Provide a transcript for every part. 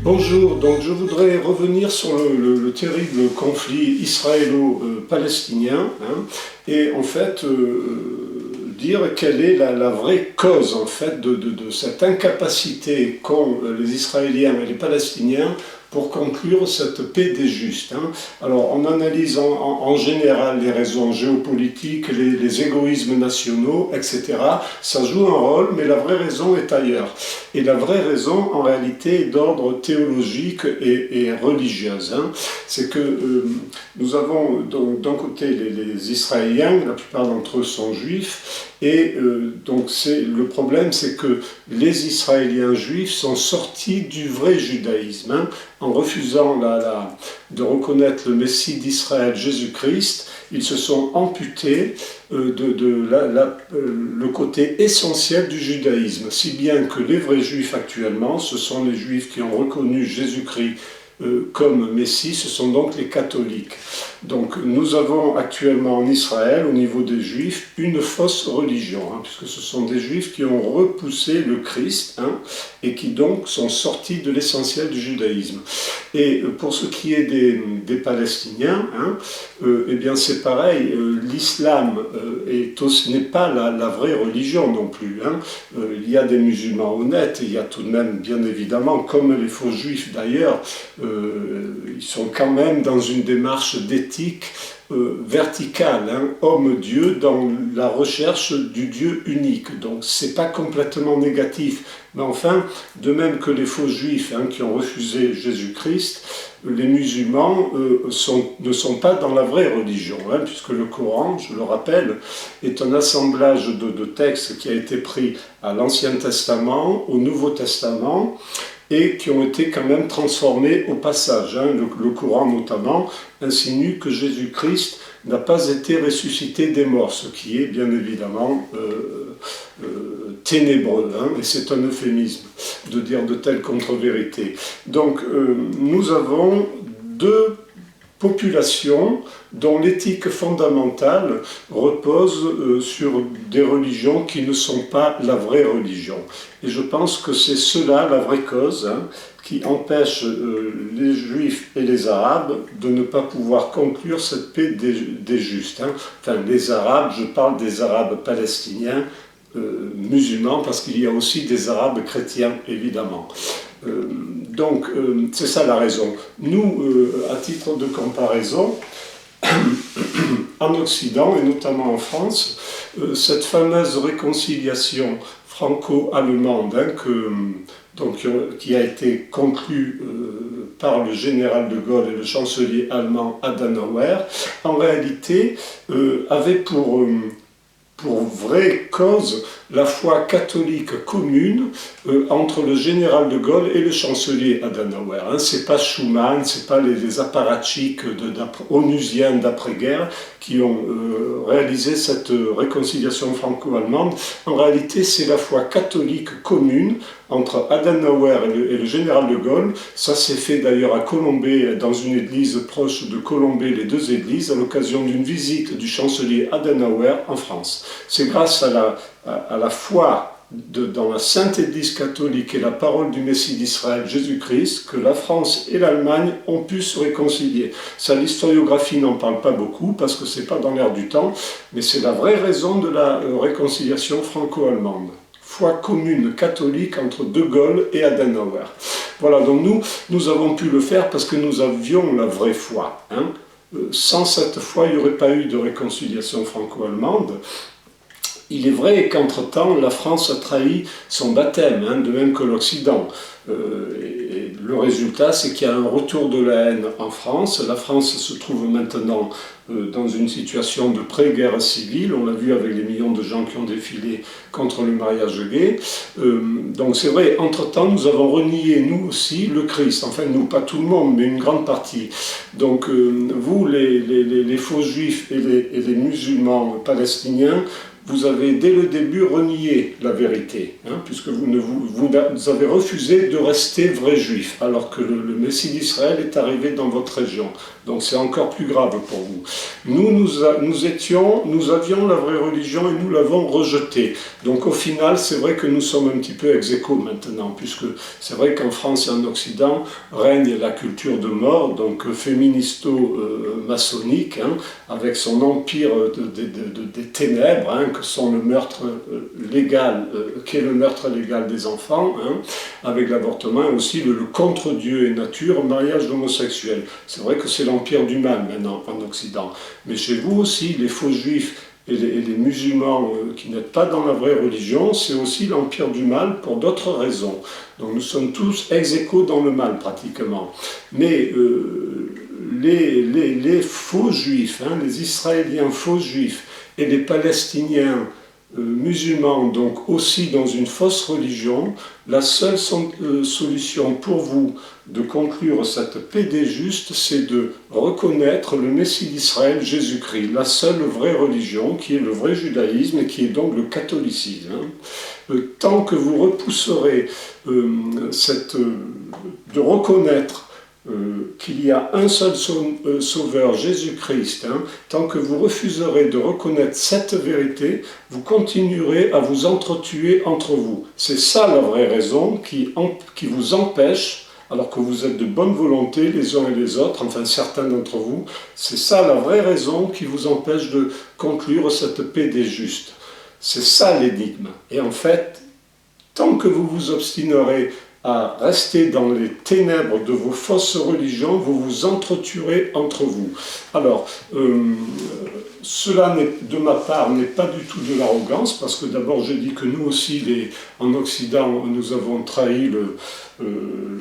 Bonjour, donc je voudrais revenir sur le terrible conflit israélo-palestinien, et en fait dire quelle est la vraie cause en fait de cette incapacité qu'ont les Israéliens et les Palestiniens pour conclure cette paix des justes. Alors on analyse en général les raisons géopolitiques, les égoïsmes nationaux, etc. Ça joue un rôle, mais la vraie raison est ailleurs. Et la vraie raison, en réalité, est d'ordre théologique et religieuse. C'est que nous avons d'un côté les Israéliens, la plupart d'entre eux sont juifs, et donc le problème, c'est que les Israéliens juifs sont sortis du vrai judaïsme, en refusant de reconnaître le Messie d'Israël, Jésus-Christ. Ils se sont amputés le côté essentiel du judaïsme, si bien que les vrais juifs actuellement, ce sont les juifs qui ont reconnu Jésus-Christ comme Messie, ce sont donc les catholiques. Donc nous avons actuellement en Israël, au niveau des juifs, une fausse religion, puisque ce sont des juifs qui ont repoussé le Christ, et qui donc sont sortis de l'essentiel du judaïsme. Et pour ce qui est des Palestiniens, eh bien c'est pareil, l'islam n'est pas la vraie religion non plus. Il y a des musulmans honnêtes, il y a tout de même, bien évidemment, comme les faux juifs d'ailleurs, ils sont quand même dans une démarche d'éthique verticale, homme-dieu, dans la recherche du Dieu unique. Donc c'est pas complètement négatif, mais enfin, de même que les faux juifs qui ont refusé Jésus-Christ, les musulmans ne sont pas dans la vraie religion, puisque le Coran, je le rappelle, est un assemblage de textes qui a été pris à l'Ancien Testament, au Nouveau Testament, et qui ont été quand même transformés au passage. Le Coran notamment insinue que Jésus-Christ n'a pas été ressuscité des morts, ce qui est bien évidemment ténébreux, et c'est un euphémisme de dire de telles contre-vérités. Donc nous avons deux populations dont l'éthique fondamentale repose sur des religions qui ne sont pas la vraie religion. Et je pense que c'est cela la vraie cause qui empêche les Juifs et les Arabes de ne pas pouvoir conclure cette paix des justes. Enfin, les Arabes, je parle des Arabes palestiniens, musulmans, parce qu'il y a aussi des Arabes chrétiens, évidemment. Donc, c'est ça la raison. Nous, à titre de comparaison, en Occident, et notamment en France, cette fameuse réconciliation franco-allemande qui a été conclue par le général de Gaulle et le chancelier allemand Adenauer, en réalité avait pour vraie cause la foi catholique commune entre le général de Gaulle et le chancelier Adenauer. C'est pas Schuman, c'est pas les apparatchiks onusiens d'après-guerre qui ont réalisé cette réconciliation franco-allemande. En réalité, c'est la foi catholique commune entre Adenauer et le général de Gaulle. Ça s'est fait d'ailleurs à Colombey, dans une église proche de Colombey, les deux églises, à l'occasion d'une visite du chancelier Adenauer en France. C'est grâce à la foi dans la Sainte Église catholique et la parole du Messie d'Israël, Jésus-Christ, que la France et l'Allemagne ont pu se réconcilier. Ça, l'historiographie n'en parle pas beaucoup, parce que c'est pas dans l'air du temps, mais c'est la vraie raison de la réconciliation franco-allemande. Foi commune catholique entre De Gaulle et Adenauer. Voilà, donc nous avons pu le faire parce que nous avions la vraie foi. Sans cette foi, il n'y aurait pas eu de réconciliation franco-allemande. Il est vrai qu'entre-temps, la France a trahi son baptême, de même que l'Occident. Et le résultat, c'est qu'il y a un retour de la haine en France. La France se trouve maintenant dans une situation de pré-guerre civile. On l'a vu avec les millions de gens qui ont défilé contre le mariage gay. Donc c'est vrai, entre-temps, nous avons renié, nous aussi, le Christ. Enfin, nous, pas tout le monde, mais une grande partie. Donc vous, les faux juifs et les musulmans palestiniens, vous avez dès le début renié la vérité, hein, puisque vous avez refusé de rester vrai juif, alors que le Messie d'Israël est arrivé dans votre région. Donc c'est encore plus grave pour vous. Nous avions la vraie religion et nous l'avons rejetée. Donc au final, c'est vrai que nous sommes un petit peu ex aequo maintenant, puisque c'est vrai qu'en France et en Occident règne la culture de mort, donc féministo-maçonnique, hein, avec son empire des ténèbres, hein, que sont le meurtre légal, qu'est le meurtre légal des enfants, hein, avec l'avortement, et aussi le contre Dieu et nature, mariage homosexuel. C'est vrai que c'est l'empire du mal maintenant en Occident. Mais chez vous aussi, les faux juifs et les musulmans qui n'êtes pas dans la vraie religion, c'est aussi l'empire du mal pour d'autres raisons. Donc nous sommes tous ex aequo dans le mal pratiquement. Mais les faux juifs, hein, les Israéliens faux juifs et les Palestiniens musulmans, donc aussi dans une fausse religion, la seule solution pour vous de conclure cette paix des justes, c'est de reconnaître le Messie d'Israël, Jésus-Christ, la seule vraie religion qui est le vrai judaïsme et qui est donc le catholicisme. Tant que vous repousserez de reconnaître qu'il y a un seul sauveur, Jésus-Christ, hein, tant que vous refuserez de reconnaître cette vérité, vous continuerez à vous entretuer entre vous. C'est ça la vraie raison qui vous empêche, alors que vous êtes de bonne volonté les uns et les autres, enfin certains d'entre vous, c'est ça la vraie raison qui vous empêche de conclure cette paix des justes. C'est ça l'énigme. Et en fait, tant que vous vous obstinerez à rester dans les ténèbres de vos fausses religions, vous vous entretuerez entre vous. Alors, cela, de ma part, n'est pas du tout de l'arrogance, parce que d'abord, je dis que nous aussi, en Occident, nous avons trahi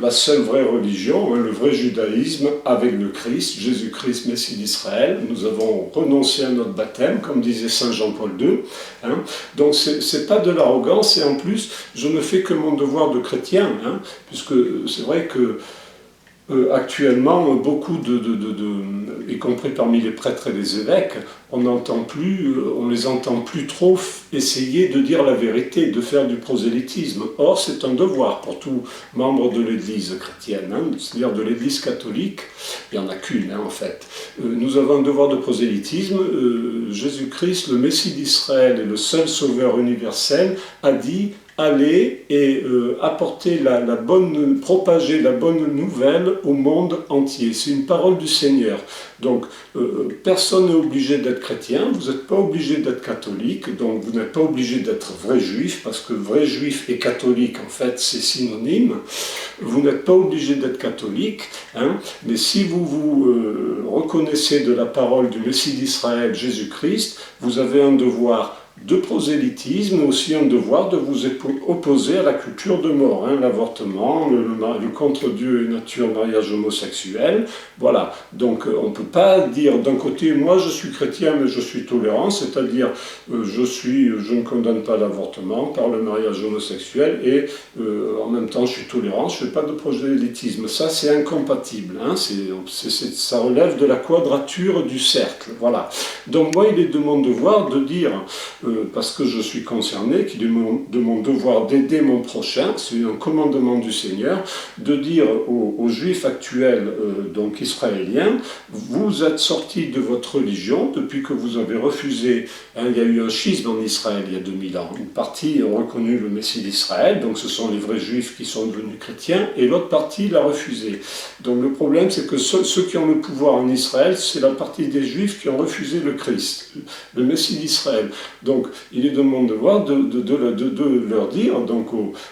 la seule vraie religion, hein, le vrai judaïsme, avec le Christ, Jésus-Christ, Messie d'Israël. Nous avons renoncé à notre baptême, comme disait Saint Jean-Paul II. Hein. Donc, c'est pas de l'arrogance, et en plus, je ne fais que mon devoir de chrétien, hein, puisque c'est vrai que actuellement, beaucoup y compris parmi les prêtres et les évêques, on les entend plus trop essayer de dire la vérité, de faire du prosélytisme. Or, c'est un devoir pour tout membre de l'Église chrétienne, hein, c'est-à-dire de l'Église catholique. Il n'y en a qu'une, hein, en fait. Nous avons un devoir de prosélytisme. Jésus-Christ, le Messie d'Israël et le seul Sauveur universel, a dit: aller et propager la bonne nouvelle au monde entier. C'est une parole du Seigneur. Donc, personne n'est obligé d'être chrétien, vous n'êtes pas obligé d'être catholique, donc vous n'êtes pas obligé d'être vrai juif, parce que vrai juif et catholique, en fait, c'est synonyme. Vous n'êtes pas obligé d'être catholique, hein, mais si vous reconnaissez de la parole du Messie d'Israël, Jésus-Christ, vous avez un devoir de prosélytisme, mais aussi un devoir de vous opposer à la culture de mort, hein, l'avortement, le contre Dieu et nature, mariage homosexuel, voilà. Donc on ne peut pas dire d'un côté, moi je suis chrétien mais je suis tolérant, c'est-à-dire je ne condamne pas l'avortement par le mariage homosexuel et en même temps je suis tolérant, je ne fais pas de prosélytisme. Ça c'est incompatible, hein, ça relève de la quadrature du cercle, voilà. Donc moi il est de mon devoir de dire parce que je suis concerné, qu'il est de mon devoir d'aider mon prochain, c'est un commandement du Seigneur, de dire aux Juifs actuels, donc israéliens, vous êtes sortis de votre religion depuis que vous avez refusé, hein, il y a eu un schisme en Israël il y a 2000 ans, une partie a reconnu le Messie d'Israël, donc ce sont les vrais Juifs qui sont devenus chrétiens, et l'autre partie l'a refusé. Donc le problème c'est que ceux qui ont le pouvoir en Israël, c'est la partie des Juifs qui ont refusé le Christ, le Messie d'Israël. Donc, il est de mon devoir de leur dire, donc aux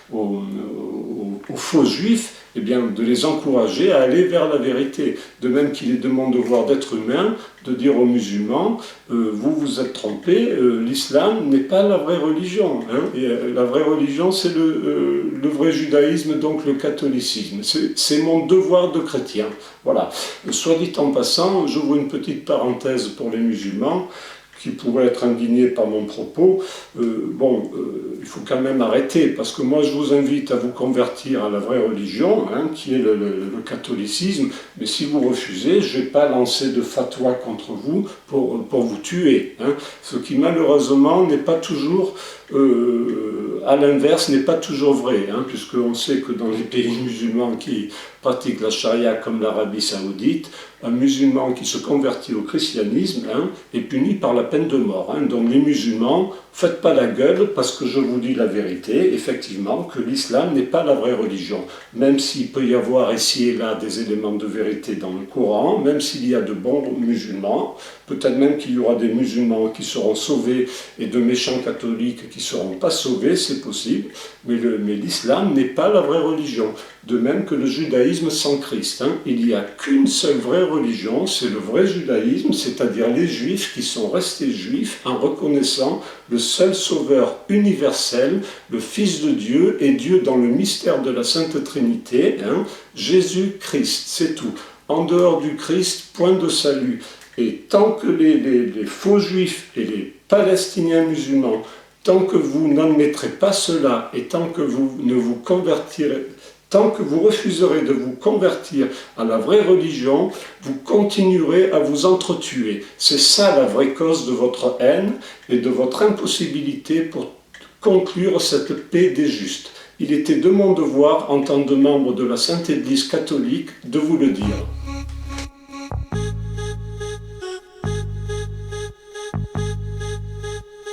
faux juifs, eh bien, de les encourager à aller vers la vérité. De même qu'il est de mon devoir d'être humain, de dire aux musulmans, vous vous êtes trompés, l'islam n'est pas la vraie religion. Hein, et la vraie religion, c'est le vrai judaïsme, donc le catholicisme. C'est mon devoir de chrétien. Voilà. Soit dit en passant, j'ouvre une petite parenthèse pour les musulmans, qui pourraient être indignés par mon propos, il faut quand même arrêter, parce que moi je vous invite à vous convertir à la vraie religion, qui est le catholicisme, mais si vous refusez, je ne vais pas lancer de fatwa contre vous pour vous tuer, ce qui malheureusement n'est pas toujours, à l'inverse, n'est pas toujours vrai, puisqu'on sait que dans les pays musulmans qui pratiquent la charia comme l'Arabie Saoudite, un musulman qui se convertit au christianisme est puni par la peine de mort. Donc les musulmans, faites pas la gueule parce que je vous dis la vérité, effectivement, que l'islam n'est pas la vraie religion. Même s'il peut y avoir ici et là des éléments de vérité dans le Coran, même s'il y a de bons musulmans, peut-être même qu'il y aura des musulmans qui seront sauvés et de méchants catholiques qui ne seront pas sauvés, c'est possible, mais l'islam n'est pas la vraie religion. De même que le judaïsme sans Christ. Il n'y a qu'une seule vraie religion, c'est le vrai judaïsme, c'est-à-dire les juifs qui sont restés juifs en reconnaissant le seul sauveur universel, le Fils de Dieu et Dieu dans le mystère de la Sainte Trinité, Jésus-Christ, c'est tout. En dehors du Christ, point de salut. Et tant que les faux juifs et les Palestiniens musulmans, tant que vous n'admettrez pas cela et tant que vous ne vous convertirez, tant que vous refuserez de vous convertir à la vraie religion, vous continuerez à vous entretuer. C'est ça la vraie cause de votre haine et de votre impossibilité pour conclure cette paix des justes. Il était de mon devoir, en tant que membre de la Sainte Église catholique, de vous le dire.